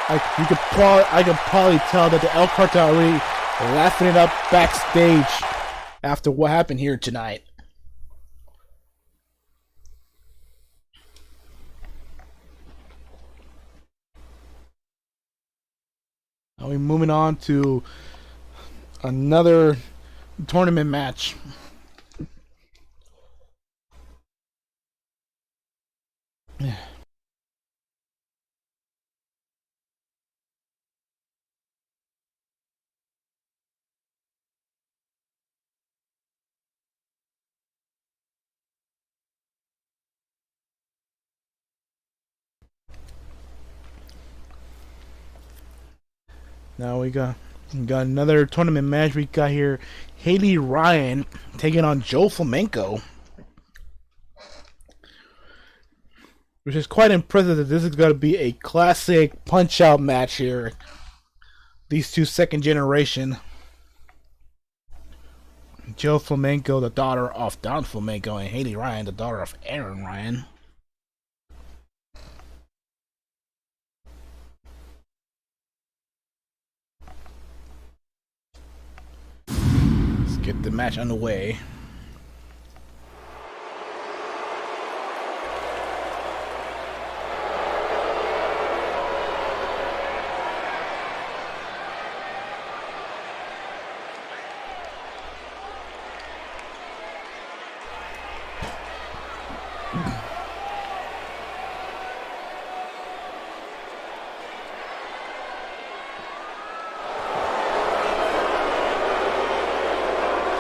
I could probably tell that the El Cartel are already laughing it up backstage after what happened here tonight. Now we're moving on to another tournament match. Now we got another tournament match. We got here Hailey Ryan taking on Joe Flamenco, which is quite impressive that this is going to be a classic punch-out match here. These two second generation. Joe Flamenco, the daughter of Don Flamenco, and Hailey Ryan, the daughter of Aaron Ryan. Let's get the match underway.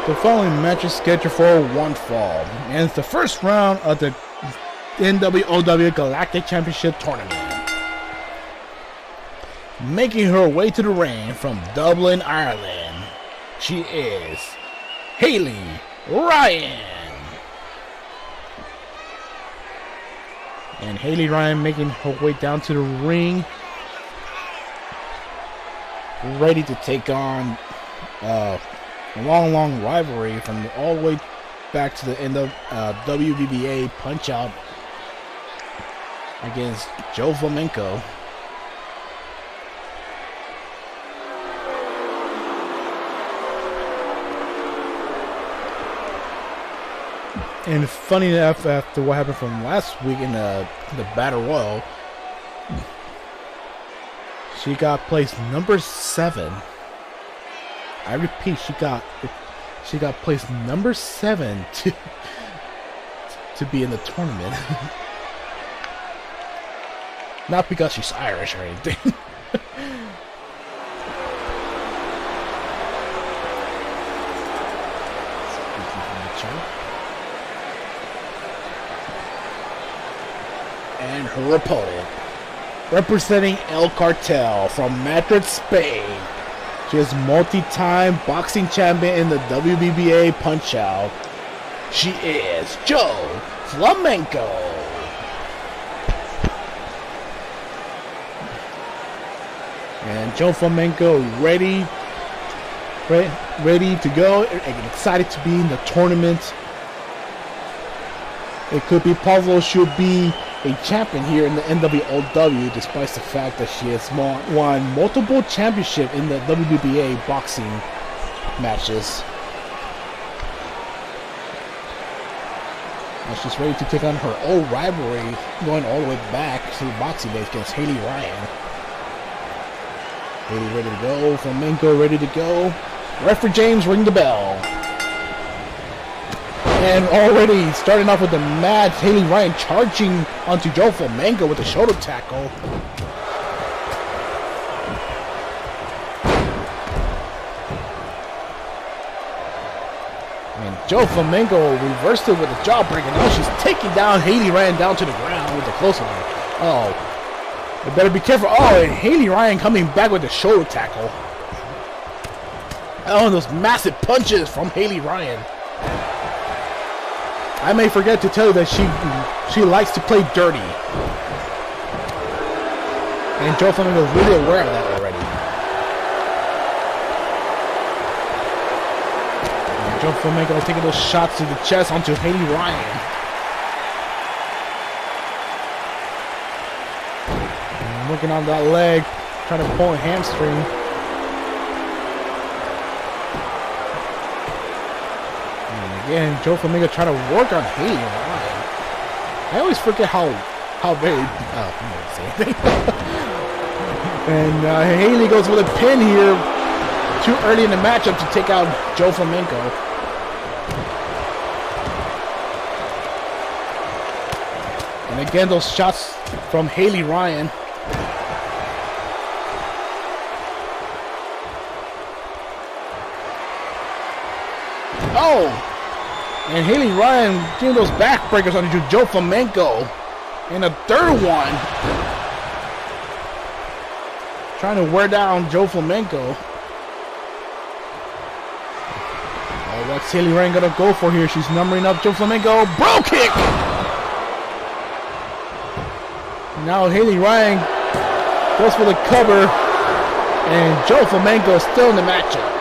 The following match is scheduled for one fall, and it's the first round of the NWOW Galactic Championship Tournament. Making her way to the ring from Dublin, Ireland, she is Hailey Ryan. And Hailey Ryan making her way down to the ring, ready to take on a long rivalry from all the way back to the end of WBBA Punch-Out against Joe Flamenco. And funny enough, after what happened from last week in the Battle Royal, she got placed number 7. I repeat, she got placed number 7 to be in the tournament. Not because she's Irish or anything. And her opponent, representing El Cartel from Madrid, Spain, She is multi-time boxing champion in the WBBA Punch-Out. She is Joe Flamenco. And Joe Flamenco ready to go and excited to be in the tournament. It could be possible she'll be a champion here in the NWOW, despite the fact that she has won multiple championships in the WBBA boxing matches. And she's ready to take on her old rivalry, going all the way back to the boxing days against Hailey Ryan. Hailey ready to go, Flamenco ready to go. Referee James, ring the bell. And already starting off with the match, Hailey Ryan charging onto Joe Flamenco with a shoulder tackle. And Joe Flamenco reversed it with a jawbreaker. Now she's taking down Hailey Ryan down to the ground with a close line. Oh, you better be careful. Oh, and Hailey Ryan coming back with the shoulder tackle. Oh, and those massive punches from Hailey Ryan. I may forget to tell you that she likes to play dirty. And Joe Flamenco is really aware of that already. And Joe Flamenco is taking those shots to the chest onto Hailey Ryan. And working on that leg, trying to pull a hamstring. And Joe Flamenco trying to work on Hailey Ryan. I always forget how very I'm not gonna say anything. And Hailey goes with a pin here too early in the matchup to take out Joe Flamenco. And again, those shots from Hailey Ryan. Oh! And Hailey Ryan getting those backbreakers onto Joe Flamenco. And a third one. Trying to wear down Joe Flamenco. Oh, what's Hailey Ryan gonna go for here? She's numbering up Joe Flamenco. Bro kick! Now Hailey Ryan goes for the cover. And Joe Flamenco is still in the matchup.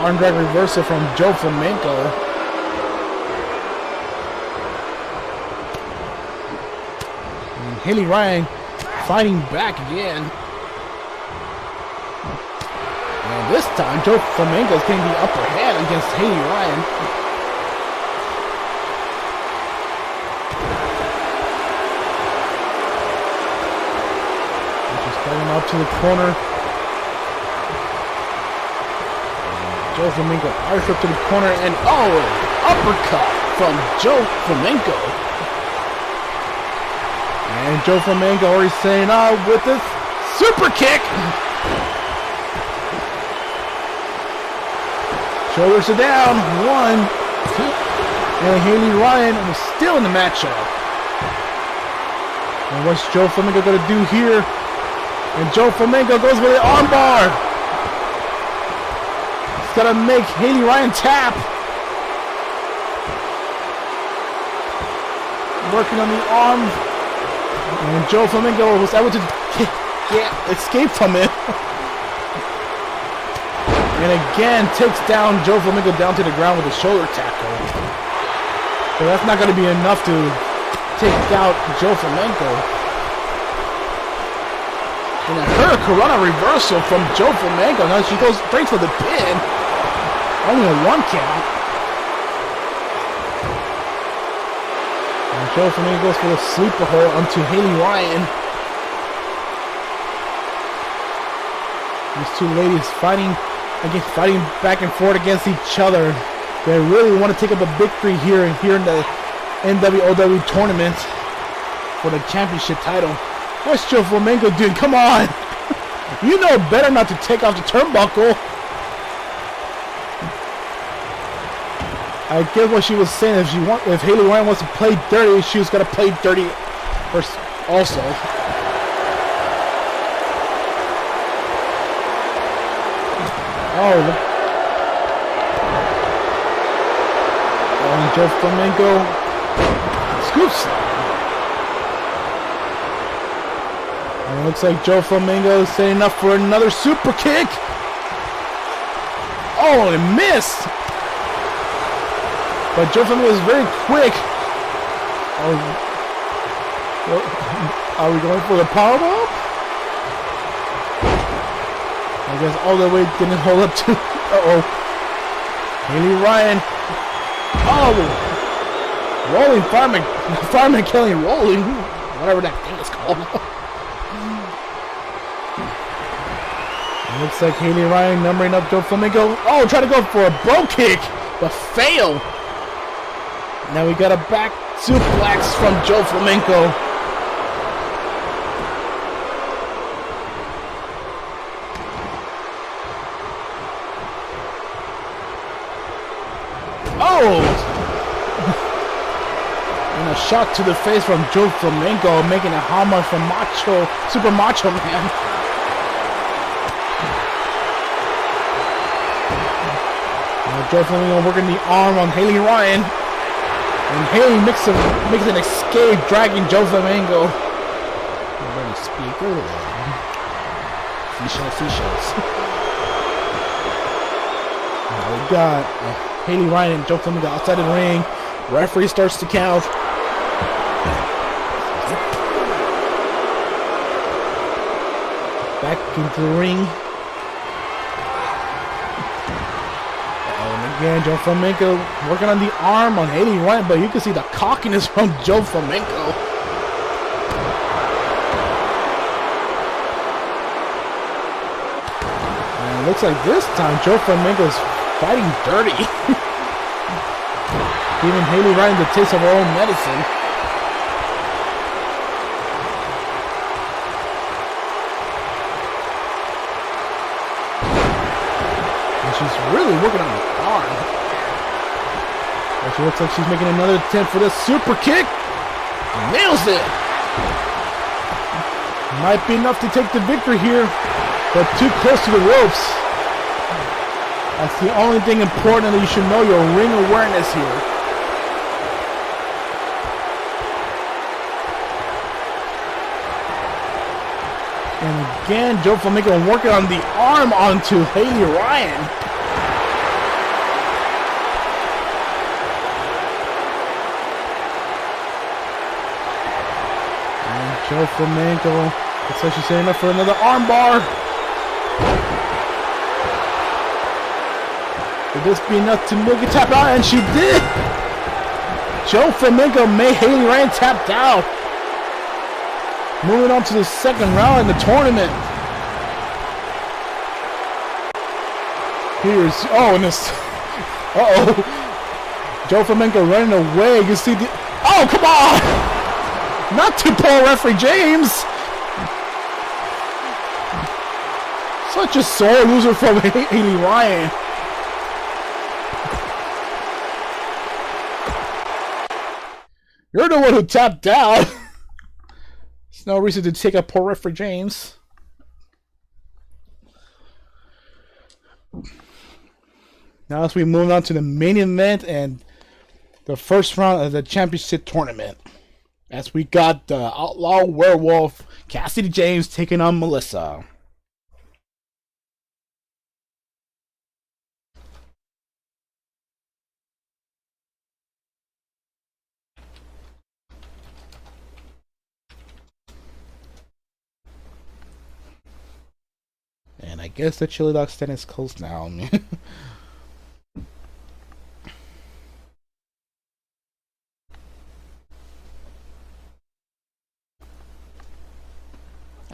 Arm drag reversal from Joe Flamenco. And Hailey Ryan fighting back again. And this time, Joe Flamenco is getting the upper hand against Hailey Ryan. She's coming up to the corner. Joe Flamenco Irish up to the corner and uppercut from Joe Flamenco. And Joe Flamenco already saying, with this super kick. Shoulders are down. 1, 2. And Hailey Ryan was still in the matchup. And what's Joe Flamenco going to do here? And Joe Flamenco goes with an armbar. Gotta make Hailey Ryan tap. Working on the arm. And Joe Flamenco was able to escape from it. And again takes down Joe Flamenco down to the ground with a shoulder tackle. But that's not gonna be enough to take out Joe Flamenco. And a Hurricanrana reversal from Joe Flamenco. Now she goes straight for the pin. Only a 1 count. And Joe Flamenco goes for the sleeper hold onto Hailey Ryan. These two ladies fighting back and forth against each other. They really want to take up a victory here in the NWOW tournament for the championship title. What's Joe Flamenco doing? Come on! You know better not to take off the turnbuckle. I guess what she was saying, if Hailey Ryan wants to play dirty, she was gonna play dirty First, also. Oh, look. And Joe Flamenco scoops. And it looks like Joe Flamenco is setting up for another super kick. Oh, it missed. But Joe Flamenco is very quick. Oh, are we going for the powerbomb? I guess all the way didn't hold up to. Hailey Ryan. Oh, rolling fireman Kelly rolling, whatever that thing is called. It looks like Hailey Ryan numbering up Joe Flamenco. Oh, trying to go for a bro kick, but fail. Now we got a back suplex from Joe Flamenco. Oh! And a shot to the face from Joe Flamenco, making a homage from Super Macho Man. Now Joe Flamenco working the arm on Hailey Ryan. And Hailey makes an escape, dragging Joe Flamenco. Already speaker. Seashells. Now we got Hailey Ryan and Joe Flamenco outside the ring. Referee starts to count. Back into the ring. And again, Joe Flamenco working on the arm on Hailey Ryan, but you can see the cockiness from Joe Flamenco. And it looks like this time Joe Flamenco's fighting dirty. Giving Hailey Ryan the taste of her own medicine. And she's really working on the arm. And she looks like she's making another attempt for this super kick. Nails it. Might be enough to take the victory here, but too close to the ropes. That's the only thing important, that you should know your ring awareness here. And again, Joe Flamenco working on the arm onto Hailey Ryan. And Joe Flamenco looks like she's setting up for another arm bar. Would this be enough to make it tap out? And she did! Joe Flamenco made Hailey Ryan tapped out. Moving on to the second round in the tournament. Here's, and this, Joe Flamenco running away. You see the, come on! Not to poor referee James. Such a sore loser from Hailey Ryan. You're the one who tapped out. There's no reason to take up poor referee James. Now as we move on to the main event and the first round of the championship tournament. As we got the Outlaw Werewolf, Cassidy James taking on Melissa. And I guess the chili dog stand is closed now.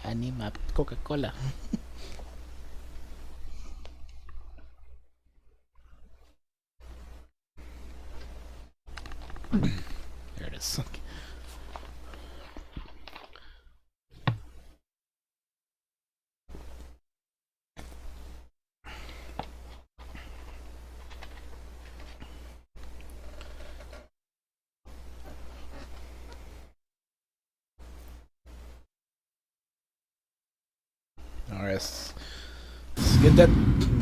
Anima Coca-Cola. There it is. Okay. let's get that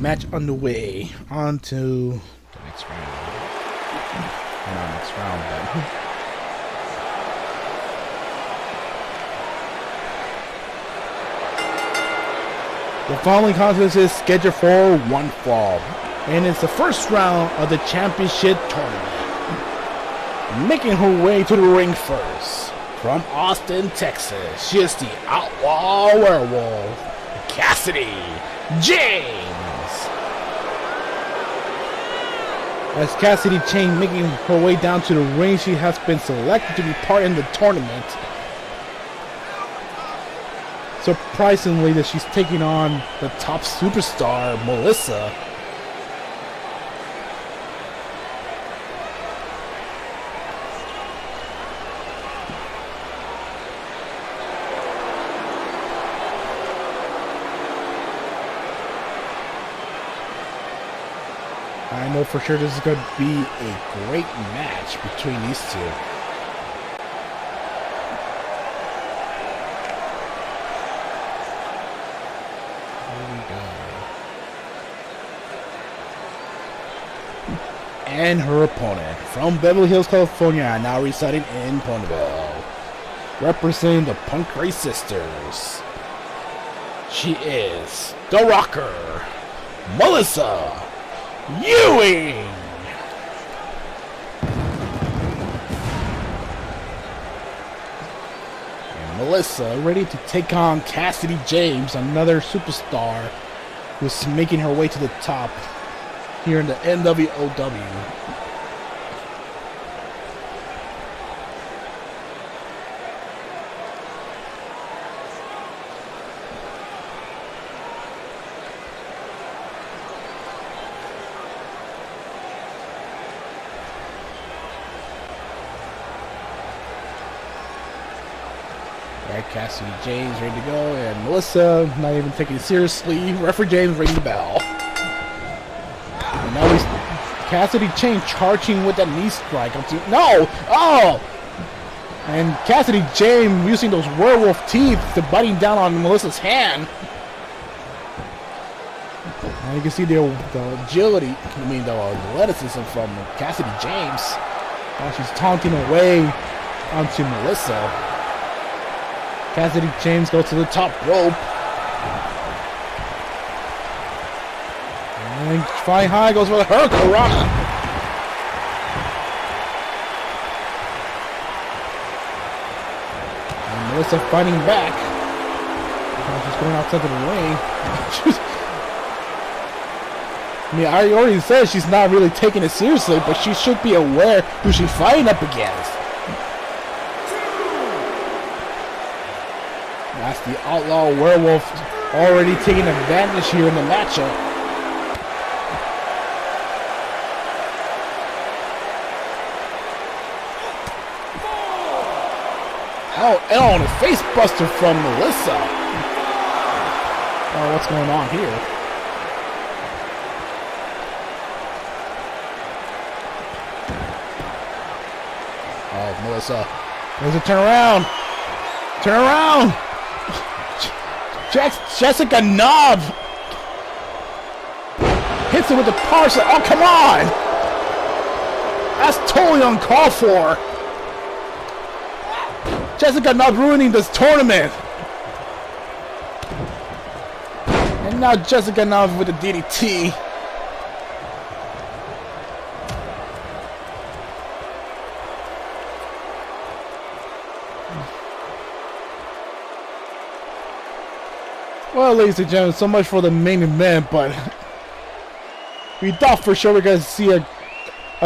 match underway. On to the next round. Not next round, but the following contest is scheduled for one fall, and it's the first round of the championship tournament. Making her way to the ring first, from Austin, Texas, she is the Outlaw Werewolf, Cassidy James. As Cassidy James making her way down to the ring, she has been selected to be part in the tournament. Surprisingly, that she's taking on the top superstar, Melissa. I know for sure this is going to be a great match between these two. Here we go. And her opponent from Beverly Hills, California, now residing in Ponyville, representing the Punk Race Sisters. She is the Rocker, Melissa Ewing! And Melissa ready to take on Cassidy James, another superstar who's making her way to the top here in the NWOW. Cassidy James ready to go, and Melissa not even taking it seriously. Referee James ringing the bell. And now he's Cassidy James charging with that knee strike. No! Oh! And Cassidy James using those werewolf teeth to biting down on Melissa's hand. And you can see the agility, the athleticism from Cassidy James. While she's taunting away onto Melissa. Cassidy James goes to the top rope. And flying high goes for the Hurricanrana. And Melissa fighting back. She's going outside of the ring. I mean, I already said she's not really taking it seriously, but she should be aware who she's fighting up against. That's the Outlaw Werewolf already taking advantage here in the matchup. Oh, and a face buster from Melissa. Oh, what's going on here? Oh, Melissa. There's a turn around. Turn around. Jessica Knob hits it with the parcel. Oh, come on! That's totally uncalled for. Jessica Knob ruining this tournament. And now Jessica Knob with the DDT. Well, ladies and gentlemen, so much for the main event, but we thought for sure we're going to see a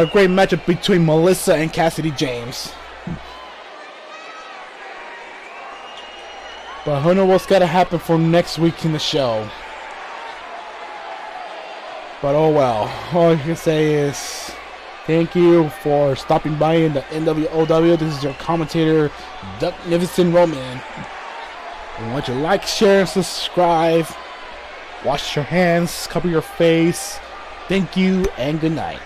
great matchup between Melissa and Cassidy James. But who knows what's going to happen for next week in the show. But oh well, all I can say is thank you for stopping by in the NWOW. This is your commentator, Magnificent Roman. I want you to like, share, and subscribe. Wash your hands, cover your face. Thank you, and good night.